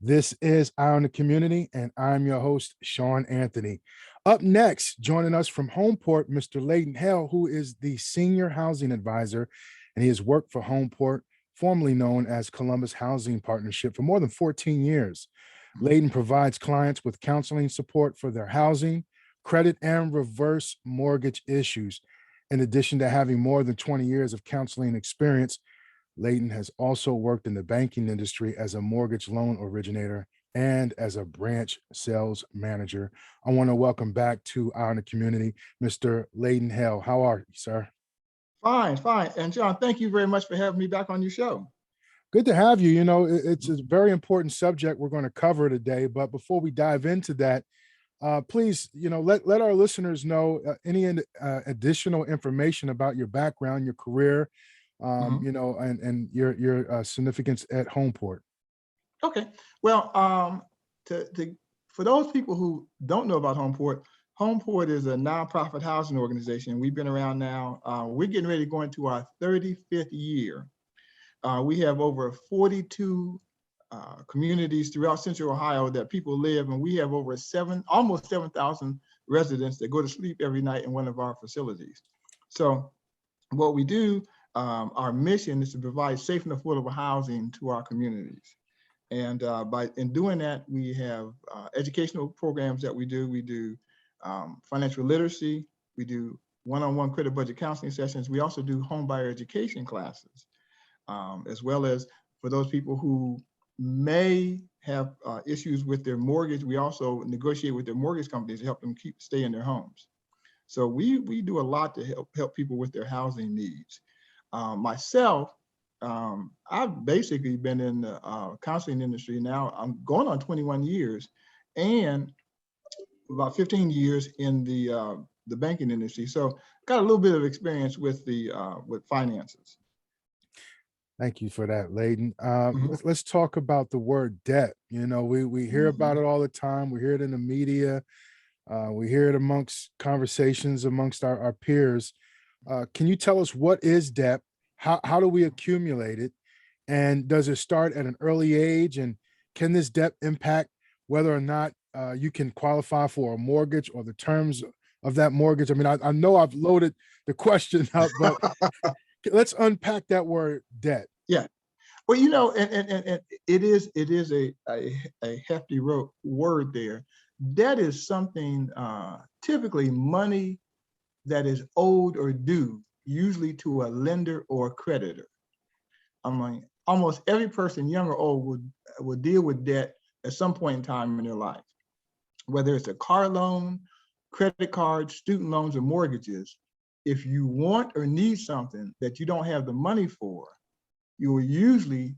This is Eye on the Community, and I'm your host, Sean Anthony. Up next, joining us from Homeport, Mr. Layden Hale, who is the Senior Housing Advisor, and he has worked for Homeport, formerly known as Columbus Housing Partnership, for more than 14 years. Layden provides clients with counseling support for their housing, credit, and reverse mortgage issues. In addition to having more than 20 years of counseling experience, Layden has also worked in the banking industry as a mortgage loan originator and as a branch sales manager. I want to welcome back to our community, Mr. Layden Hale. How are you, sir? Fine, fine. And John, thank you very much for having me back on your show. Good to have you. You know, it's a very important subject we're going to cover today. But before we dive into that, please, let our listeners know any additional information about your background, your career, and your significance at Homeport. Okay. Well, for those people who don't know about Homeport, Homeport is a nonprofit housing organization. We've been around now. We're getting ready to go into our 35th year. We have over 42 communities throughout Central Ohio that people live, and we have over almost 7,000 residents that go to sleep every night in one of our facilities. So what we do, our mission is to provide safe and affordable housing to our communities. And in doing that, we have educational programs that we do. We do financial literacy. We do one-on-one credit budget counseling sessions. We also do home buyer education classes, as well as for those people who may have issues with their mortgage. We also negotiate with their mortgage companies to help them stay in their homes. So we do a lot to help people with their housing needs. Myself, I've basically been in the counseling industry now. I'm going on 21 years, and about 15 years in the banking industry. So got a little bit of experience with with finances. Thank you for that, Layden. Let's talk about the word debt. You know, we hear about it all the time. We hear it in the media. We hear it amongst conversations amongst our peers. Can you tell us what is debt? How do we accumulate it? And does it start at an early age? And can this debt impact whether or not you can qualify for a mortgage or the terms of that mortgage? I mean, I know I've loaded the question up, but let's unpack that word debt. Yeah. Well, you know, and it is a hefty word there. Debt is something, typically money that is owed or due, usually to a lender or a creditor. I mean, almost every person, young or old, would deal with debt at some point in time in their life, whether it's a car loan, credit cards, student loans, or mortgages. If you want or need something that you don't have the money for, you will usually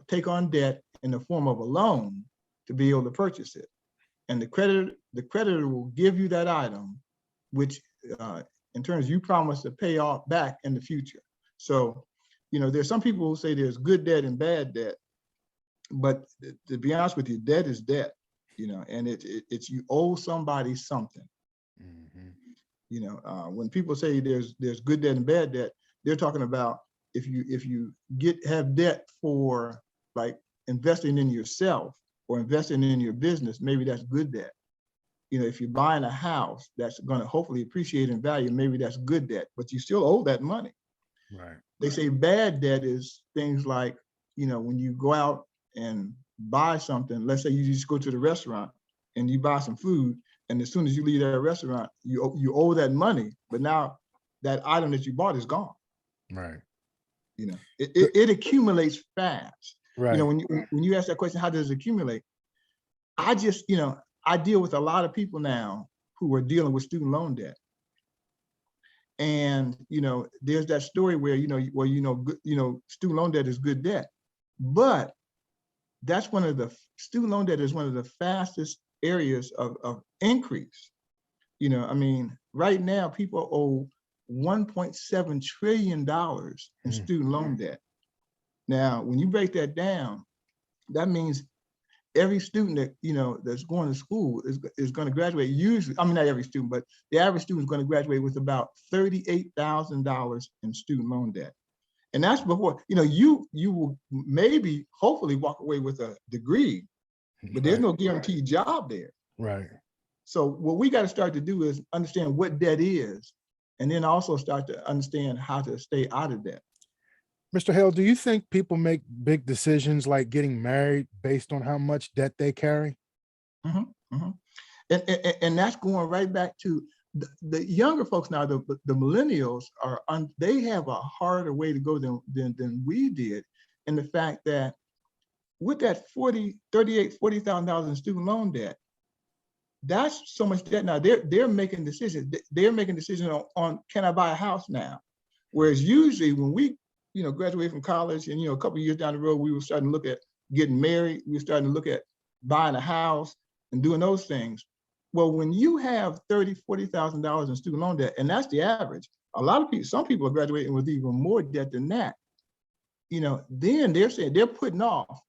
take on debt in the form of a loan to be able to purchase it. And the creditor will give you that item, which in terms you promise to pay off back in the future. So, you know, there's some people who say there's good debt and bad debt, but to be honest with you, debt is debt, you know, and it's you owe somebody something. Mm-hmm. You know, when people say there's good debt and bad debt, they're talking about if you have debt for like investing in yourself or investing in your business, maybe that's good debt. You know, if you're buying a house that's going to hopefully appreciate in value, maybe that's good debt, but you still owe that money. Right. They say bad debt is things like, you know, when you go out and buy something, let's say you just go to the restaurant and you buy some food, and as soon as you leave that restaurant, you owe that money, but now that item that you bought is gone. Right. You know, it accumulates fast. Right. You know, when you ask that question, how does it accumulate? I deal with a lot of people now who are dealing with student loan debt. And, you know, there's that story where, student loan debt is good debt, but student loan debt is one of the fastest areas of increase. You know, I mean, right now people owe $1.7 trillion in student loan debt. Now, when you break that down, that means every student that, you know, that's going to school is going to graduate usually, I mean, not every student, but the average student is going to graduate with about $38,000 in student loan debt. And that's before, you will maybe hopefully walk away with a degree, but there's no guaranteed job there. Right. So what we got to start to do is understand what debt is, and then also start to understand how to stay out of debt. Mr. Hale, do you think people make big decisions like getting married based on how much debt they carry? Mm-hmm, mm-hmm. And that's going right back to the younger folks now. The millennials they have a harder way to go than we did, in the fact that with that $40,000 in student loan debt, that's so much debt now. They're making decisions. They're making decisions on can I buy a house now? Whereas usually when we graduated from college and a couple of years down the road, we were starting to look at getting married. We were starting to look at buying a house and doing those things. Well, when you have $40,000 in student loan debt, and that's the average, a lot of people, some people are graduating with even more debt than that. Then they're saying they're putting off.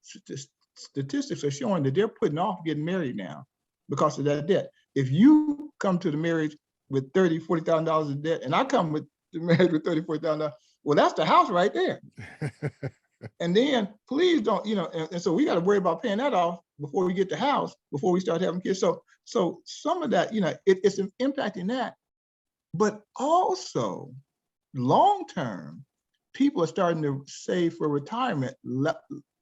Statistics are showing that they're putting off getting married now because of that debt. If you come to the marriage with $40,000 in debt, and I come with the marriage with $40,000, well, that's the house right there. And then please don't, and so we got to worry about paying that off before we get the house, before we start having kids. So some of that, it's impacting that. But also long term, people are starting to save for retirement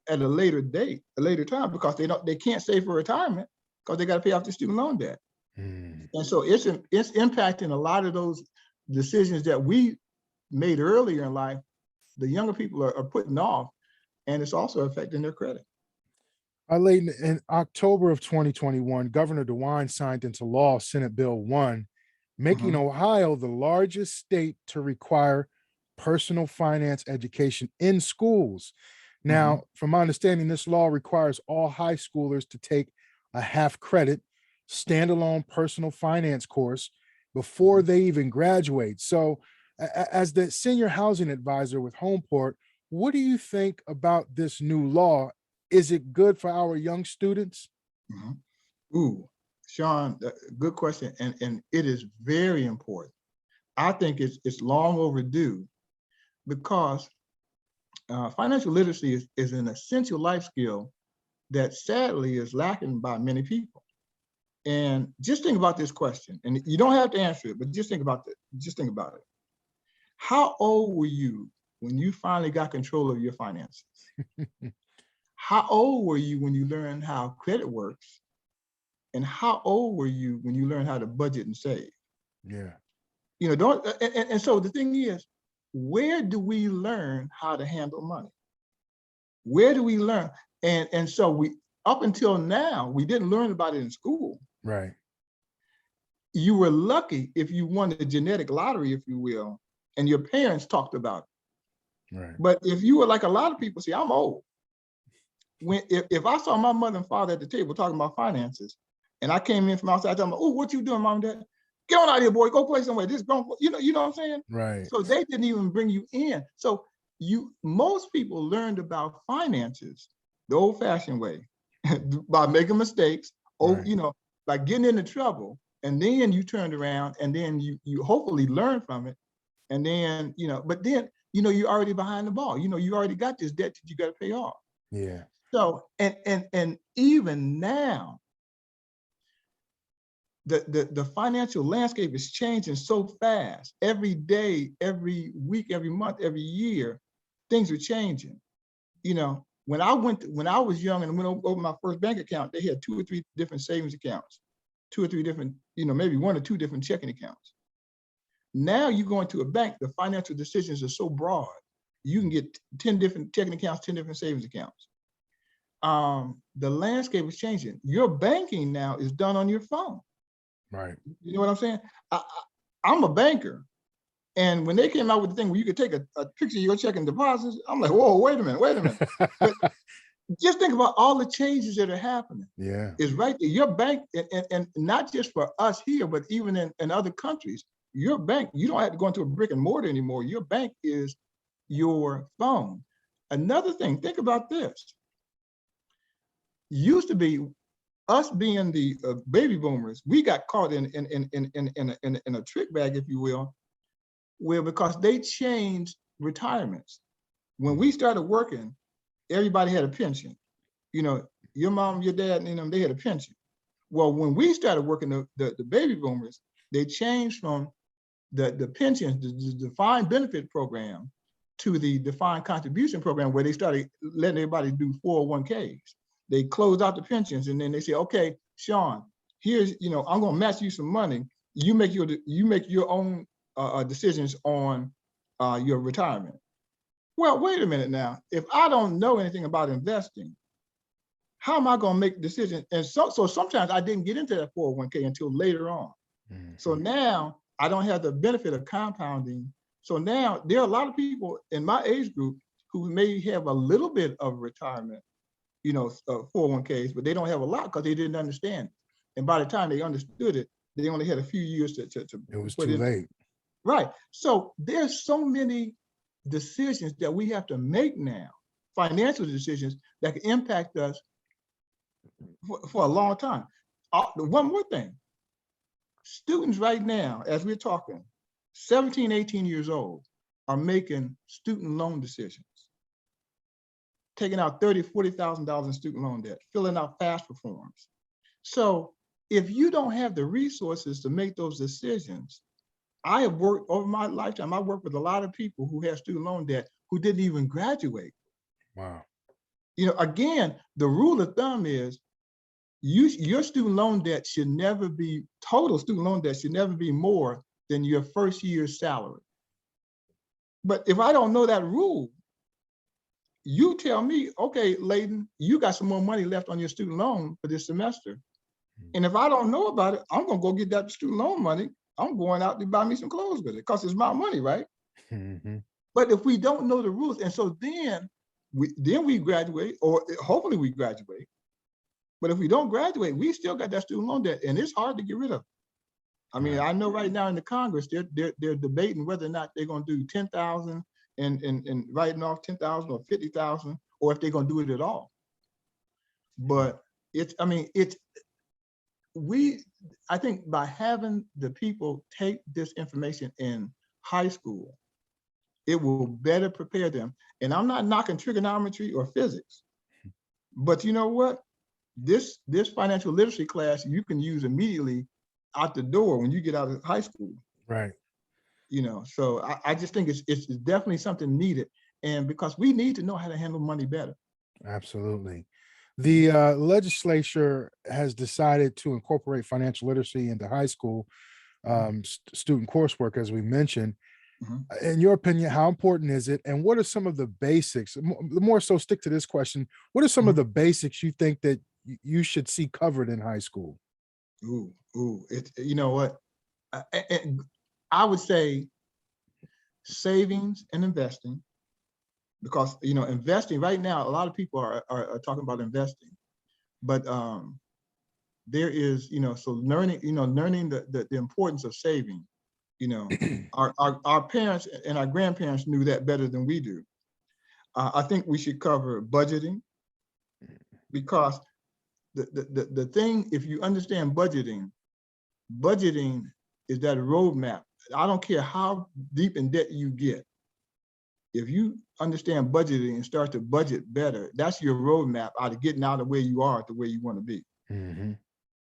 at a later time, because they can't save for retirement because they got to pay off the student loan debt. And so it's impacting a lot of those decisions that we made earlier in life. The younger people are putting off, and it's also affecting their credit. Layden, in October of 2021, Governor DeWine signed into law Senate Bill 1, making Ohio the largest state to require personal finance education in schools. Now, from my understanding, this law requires all high schoolers to take a half-credit standalone personal finance course before they even graduate. So as the senior housing advisor with Homeport, what do you think about this new law? Is it good for our young students? Ooh, Sean, good question. And it is very important. I think it's long overdue, because financial literacy is an essential life skill that sadly is lacking by many people. And just think about this question, and you don't have to answer it, but just think about it. How old were you when you finally got control of your finances? How old were you when you learned how credit works? And how old were you when you learned how to budget and save? Yeah. And so the thing is, where do we learn how to handle money? Where do we learn? And so we, up until now, we didn't learn about it in school. Right. You were lucky if you won the genetic lottery, if you will, and your parents talked about it. Right. But if you were like a lot of people, see, I'm old. If I saw my mother and father at the table talking about finances, and I came in from outside telling them, "Oh, what you doing, mom and dad? Get on out of here, boy. Go play somewhere. This grown, you know what I'm saying?" Right. So they didn't even bring you in. So most people learned about finances the old-fashioned way, by making mistakes, Right. by getting into trouble, and then you turned around, and then you hopefully learn from it, and then but then you're already behind the ball. You already got this debt that you got to pay off. Yeah. So and even now, the financial landscape is changing so fast. Every day, every week, every month, every year, things are changing. When I was young and went over my first bank account, they had 2 or 3 different savings accounts, 2 or 3 different, maybe 1 or 2 different checking accounts. Now you go into a bank, the financial decisions are so broad. You can get 10 different checking accounts, 10 different savings accounts. The landscape is changing. Your banking now is done on your phone. Right. You know what I'm saying? I'm a banker. And when they came out with the thing where you could take a picture of your checking deposits, I'm like, whoa, wait a minute. But just think about all the changes that are happening. Yeah. It's right there. Your bank, and not just for us here, but even in other countries, your bank, you don't have to go into a brick and mortar anymore. Your bank is your phone. Another thing, think about this. Used to be us being the baby boomers, we got caught in a trick bag, if you will, where because they changed retirements. When we started working, everybody had a pension. You know, your mom, your dad, and them, they had a pension. Well, when we started working, the baby boomers, they changed from the pensions, the defined benefit program, to the defined contribution program, where they started letting everybody do 401ks. They closed out the pensions, and then they say, okay, Sean, here's, I'm gonna match you some money. You make your own decisions on your retirement. Well, wait a minute now. If I don't know anything about investing, how am I going to make decisions? And so sometimes I didn't get into that 401k until later on. Mm-hmm. So now I don't have the benefit of compounding. So now there are a lot of people in my age group who may have a little bit of retirement, 401ks, but they don't have a lot because they didn't understand it. And by the time they understood it, they only had a few years to it was too late. Right. So there's so many decisions that we have to make now, financial decisions that can impact us for a long time. One more thing, students right now, as we're talking, 17, 18 years old, are making student loan decisions, taking out $30,000, $40,000 in student loan debt, filling out FAFSA forms. So if you don't have the resources to make those decisions, I have worked over my lifetime, I worked with a lot of people who have student loan debt who didn't even graduate. Wow. Again, the rule of thumb is your student loan debt should never be, total student loan debt should never be more than your first year's salary. But if I don't know that rule, you tell me, okay, Layden, you got some more money left on your student loan for this semester. And if I don't know about it, I'm gonna go get that student loan money. I'm going out to buy me some clothes with it because it's my money, right? Mm-hmm. But if we don't know the rules, and so then we graduate, or hopefully we graduate. But if we don't graduate, we still got that student loan debt, and it's hard to get rid of. I mean, I know right now in the Congress, they're debating whether or not they're going to do 10,000 and writing off 10,000 or 50,000, or if they're going to do it at all. But I think by having the people take this information in high school, it will better prepare them. And I'm not knocking trigonometry or physics, but you know what? This financial literacy class you can use immediately out the door when you get out of high school. Right. So I just think it's definitely something needed, and because we need to know how to handle money better. Absolutely. The legislature has decided to incorporate financial literacy into high school student coursework, as we mentioned. Mm-hmm. In your opinion, how important is it? And what are some of the basics? More so, stick to this question. What are some of the basics you think that you should see covered in high school? You know what? I would say savings and investing. Because investing right now, a lot of people are talking about investing, but there is so learning the importance of saving. Our parents and our grandparents knew that better than we do. I think we should cover budgeting, because the thing, if you understand budgeting is that roadmap. I don't care how deep in debt you get. If you understand budgeting and start to budget better, that's your roadmap out of getting out of where you are to where you want to be. Mm-hmm.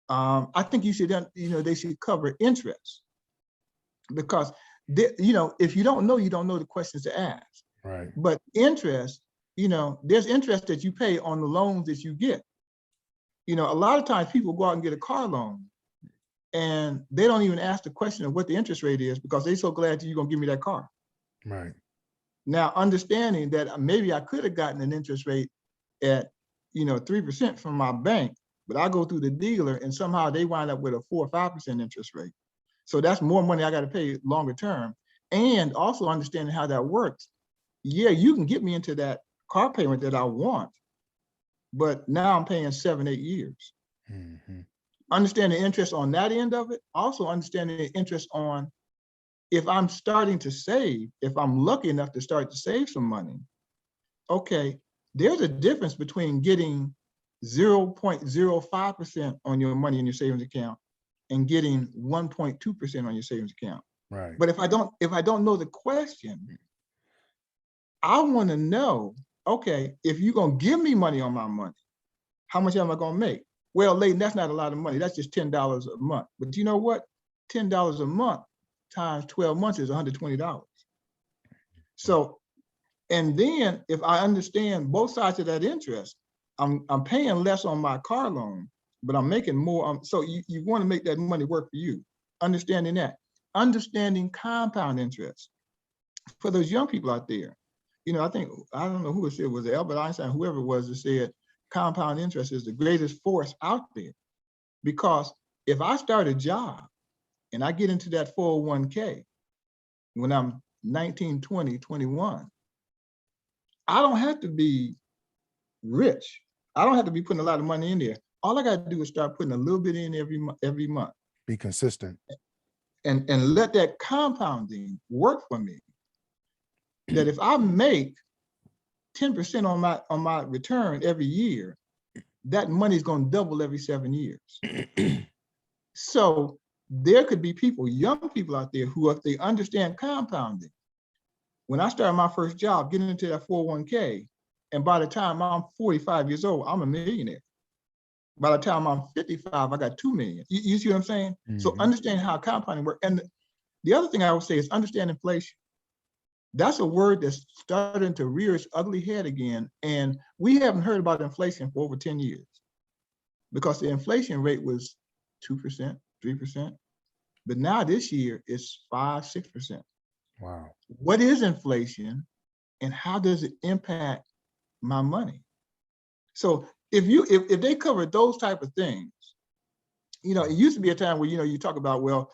I think you should, they should cover interest, because if you don't know the questions to ask. Right. But interest, there's interest that you pay on the loans that you get. A lot of times people go out and get a car loan, and they don't even ask the question of what the interest rate is, because they're so glad that you're gonna give me that car. Right. Now, understanding that maybe I could have gotten an interest rate at 3% from my bank, but I go through the dealer and somehow they wind up with a 4 or 5% interest rate. So that's more money I got to pay longer term. And also understanding how that works. Yeah, you can get me into that car payment that I want, but now I'm paying 7, 8 years. Mm-hmm. Understanding interest on that end of it, also understanding the interest on, if I'm starting to save, if I'm lucky enough to start to save some money, okay, there's a difference between getting 0.05% on your money in your savings account and getting 1.2% on your savings account. Right. But if I don't know the question, I want to know, okay, if you're going to give me money on my money, how much am I going to make? Well, Layden, that's not a lot of money. That's just $10 a month. But you know what? $10 a month times 12 months is $120. So, and then if I understand both sides of that interest, I'm paying less on my car loan, but I'm making more. So you want to make that money work for you. Understanding that. Understanding compound interest. For those young people out there, I don't know who it said, was it Albert Einstein, whoever it was, that said compound interest is the greatest force out there. Because if I start a job and I get into that 401k when I'm 19, 20, 21, I don't have to be rich. I don't have to be putting a lot of money in there. All I got to do is start putting a little bit in every month. Be consistent. And let that compounding work for me. That if I make 10% on my return every year, that money is going to double every 7 years. So there could be people, young people out there who, if they understand compounding, when I started my first job, getting into that 401k, and by the time I'm 45 years old, I'm a millionaire. By the time I'm 55, I got 2 million. You see what I'm saying? Mm-hmm. So understand how compounding works. And the other thing I would say is understand inflation. That's a word that's starting to rear its ugly head again. And we haven't heard about inflation for over 10 years because the inflation rate was 2%, 3%. But now this year it's 5, 6%. Wow. What is inflation and how does it impact my money? So if they cover those type of things, it used to be a time where, you talk about, well,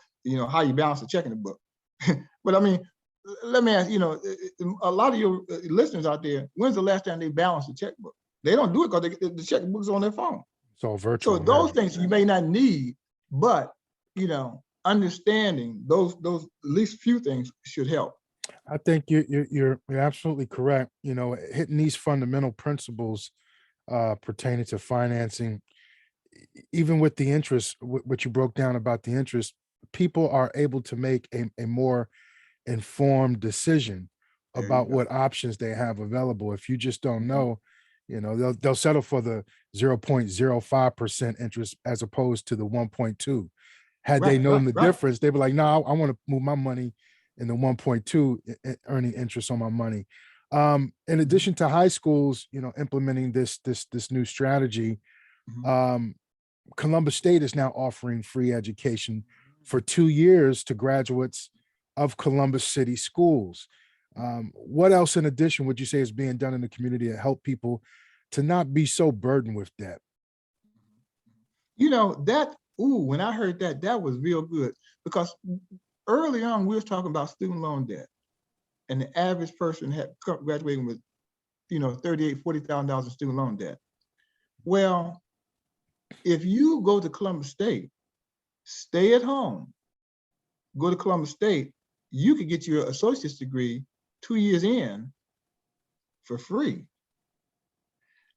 how you balance a checking book. But I mean, let me ask, a lot of your listeners out there, when's the last time they balanced a checkbook? They don't do it because the checkbook's on their phone. It's all virtual. So those things you may not need, but, understanding those at least few things should help. I think you're absolutely correct. Hitting these fundamental principles pertaining to financing, even with the interest, what you broke down about the interest, people are able to make a more informed decision about what options they have available. If you just don't know, they'll settle for the 0.05% interest as opposed to the 1.2. Had they known the difference, they'd be like, no, I want to move my money in the 1.2 earning interest on my money. In addition to high schools, implementing this new strategy, Columbus State is now offering free education for 2 years to graduates of Columbus City schools. What else in addition would you say is being done in the community to help people to not be so burdened with debt? When I heard that was real good, because early on we was talking about student loan debt, and the average person had graduating with, $38,000, $40,000 of student loan debt. Well, if you go to Columbus State, stay at home, go to Columbus State, you could get your associate's degree 2 years in for free.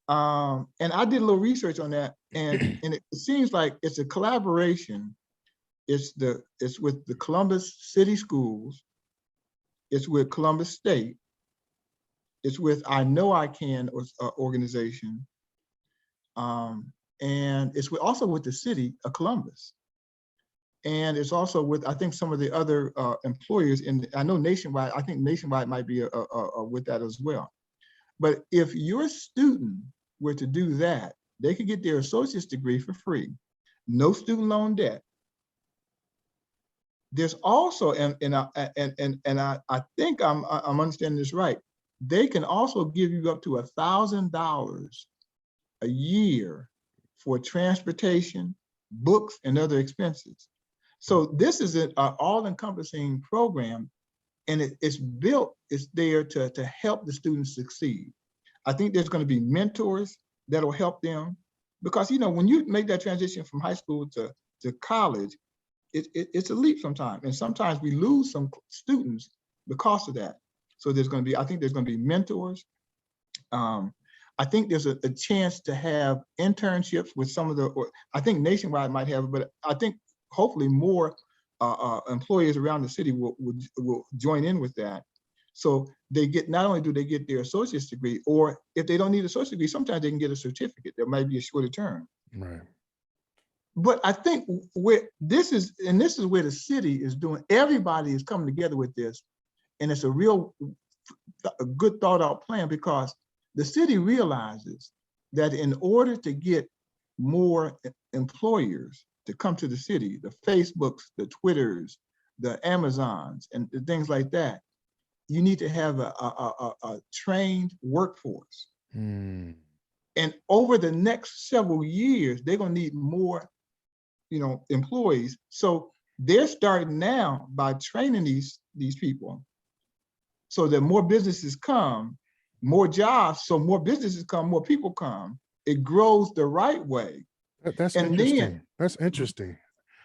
And I did a little research on that, and it seems like it's a collaboration. It's with the Columbus City Schools, it's with Columbus State, it's with I Know I Can organization, and it's also with the city of Columbus. And it's also with, I think, some of the other employers I know Nationwide. I think Nationwide might be with that as well. But if your student were to do that, they could get their associate's degree for free, no student loan debt. There's also, and I think I'm understanding this right, they can also give you up to $1,000 a year for transportation, books, and other expenses. So this is an all-encompassing program, and it's there to help the students succeed. I think there's going to be mentors that'll help them, because when you make that transition from high school to college, it's a leap sometimes, and sometimes we lose some students because of that. So I think there's going to be mentors. I think there's a chance to have internships with some of I think Nationwide might have, but I think hopefully more employers around the city will join in with that. So they get, not only do they get their associate's degree, or if they don't need an associate's degree, sometimes they can get a certificate. There might be a shorter term. Right. But I think where this is where the city is doing, everybody is coming together with this. And it's a good thought out plan, because the city realizes that in order to get more employers to come to the city, the Facebooks, the Twitters, the Amazons, and things like that, you need to have a trained workforce. Mm. And over the next several years, they're going to need more, employees. So they're starting now by training these people, so that more businesses come, more jobs. So more businesses come, more people come. It grows the right way. That's And interesting. then, That's interesting.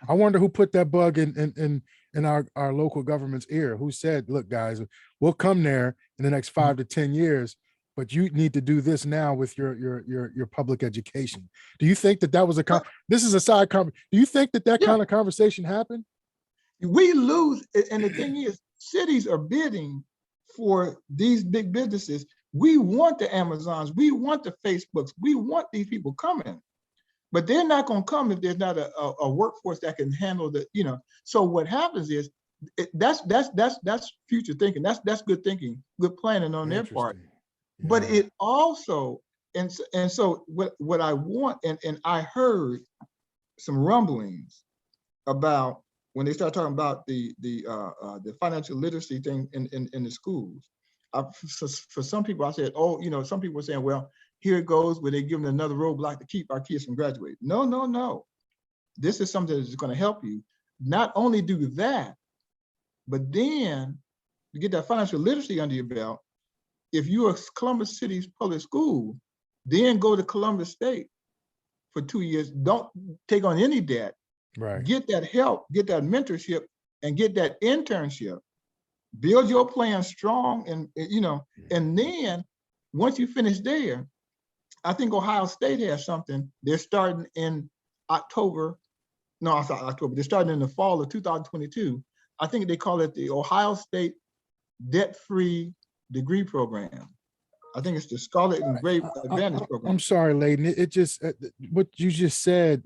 I wonder who put that bug in our local government's ear. Who said, "Look, guys, we'll come there in the next 5 to 10 years, but you need to do this now with your public education." Do you think that was this is a side conversation? Do you think that yeah, kind of conversation happened? we lose. And the thing is, cities are bidding for these big businesses. We want the Amazons, we want the Facebooks, we want these people coming, but they're not going to come if there's not a workforce that can handle the, So what happens is, that's future thinking. That's good thinking, good planning on their part. Yeah. But it also, and so what I want, and I heard some rumblings about when they start talking about the financial literacy thing in the schools. For some people, I said, some people are saying, well, here it goes, where they give them another roadblock to keep our kids from graduating. No. This is something that's going to help you. Not only do that, but then to get that financial literacy under your belt, if you're a Columbus City's public school, then go to Columbus State for 2 years. Don't take on any debt. Right. Get that help, get that mentorship, and get that internship. Build your plan strong, and then once you finish there, I think Ohio State has something. They're starting in October. No, I'm sorry, October. They're starting in the fall of 2022. I think they call it the Ohio State Debt-Free Degree Program. I think it's the Scarlet and Gray Advantage Program. I'm sorry, Layden. It just, what you just said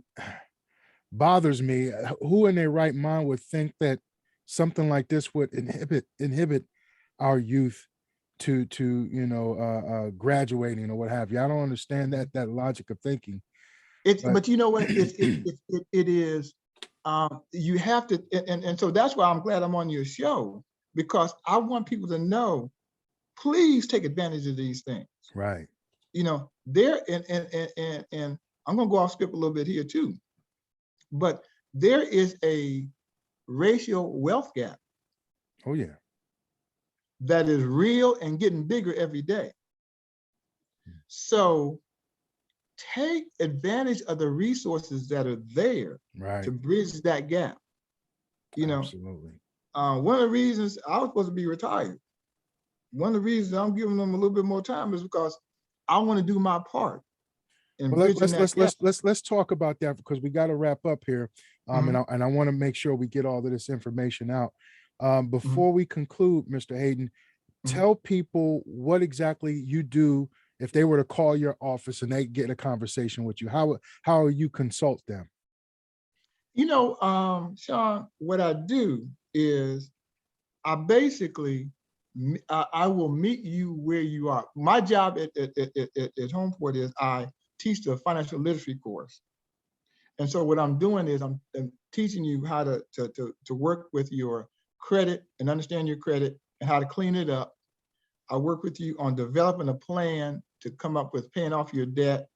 bothers me. Who in their right mind would think that something like this would inhibit our youth to graduating or what have you? I don't understand that logic of thinking. But you know what? It is. You have to, and so that's why I'm glad I'm on your show, because I want people to know, please take advantage of these things. Right. There, and I'm going to go off script a little bit here too, but there is a racial wealth gap. Oh yeah. That is real and getting bigger every day. So take advantage of the resources that are there, right, to bridge that gap. Absolutely. One of the reasons I was supposed to be retired, one of the reasons I'm giving them a little bit more time is because I want to do my part. Well, let's talk about that, because we got to wrap up here. And I want to make sure we get all of this information out. Before we conclude, Mr. Hayden, tell people what exactly you do if they were to call your office and they get a conversation with you. How you consult them? Sean, what I do is I basically, I will meet you where you are. My job at Homeport is I teach the financial literacy course. And so what I'm doing is I'm teaching you how to work with your credit and understand your credit and how to clean it up. I work with you on developing a plan to come up with paying off your debt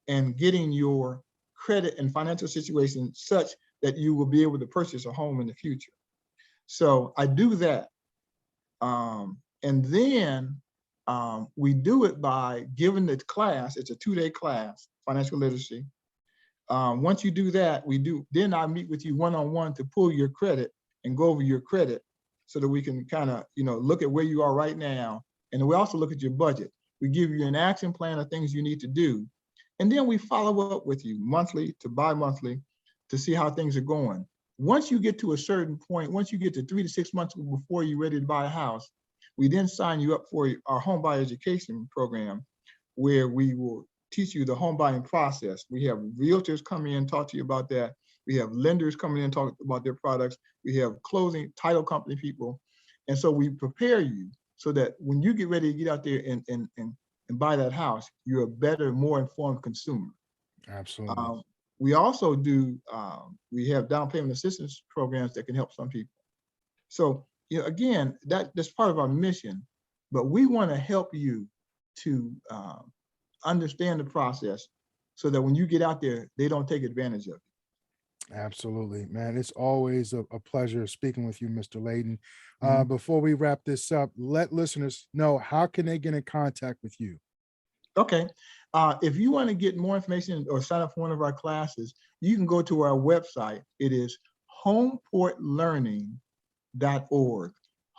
and getting your credit and financial situation such that you will be able to purchase a home in the future. So I do that. And then we do it by giving the class. It's a 2-day class, financial literacy. Once you do that, then I meet with you one-on-one to pull your credit and go over your credit so that we can kind of, look at where you are right now. And we also look at your budget. We give you an action plan of things you need to do. And then we follow up with you monthly to bi-monthly to see how things are going. Once you get to a certain point, once you get to 3 to 6 months before you're ready to buy a house, We then sign you up for our home buyer education program, where we will teach you the home buying process. We have realtors come in and talk to you about that. We have lenders coming in and talk about their products. We have closing title company people. And so we prepare you so that when you get ready to get out there and buy that house, you're a better, more informed consumer. Absolutely. We also do, we have down payment assistance programs that can help some people. So, you know, again, that's part of our mission, but we want to help you to understand the process so that when you get out there, they don't take advantage of it. Absolutely, man. It's always a pleasure speaking with you, Mr. Layden. Mhm. Before we wrap this up, let listeners know, how can they get in contact with you? Okay. If you want to get more information or sign up for one of our classes, you can go to our website. It is homeportlearning.org,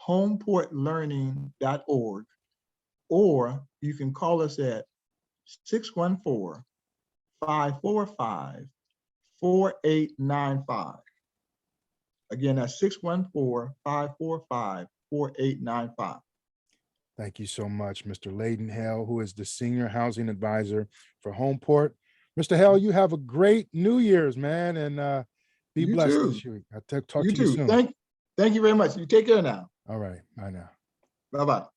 homeportlearning.org, or you can call us at 614-545-4895. Again, that's 614-545-4895. Thank you so much, Mr. Layden Hale, who is the Senior Housing Advisor for Homeport. Mr. Hale, you have a great New Year's, man, and be You blessed too. this week. I'll talk You to you too. soon. Thank you very much. You take care now. All right. Bye now. Bye-bye.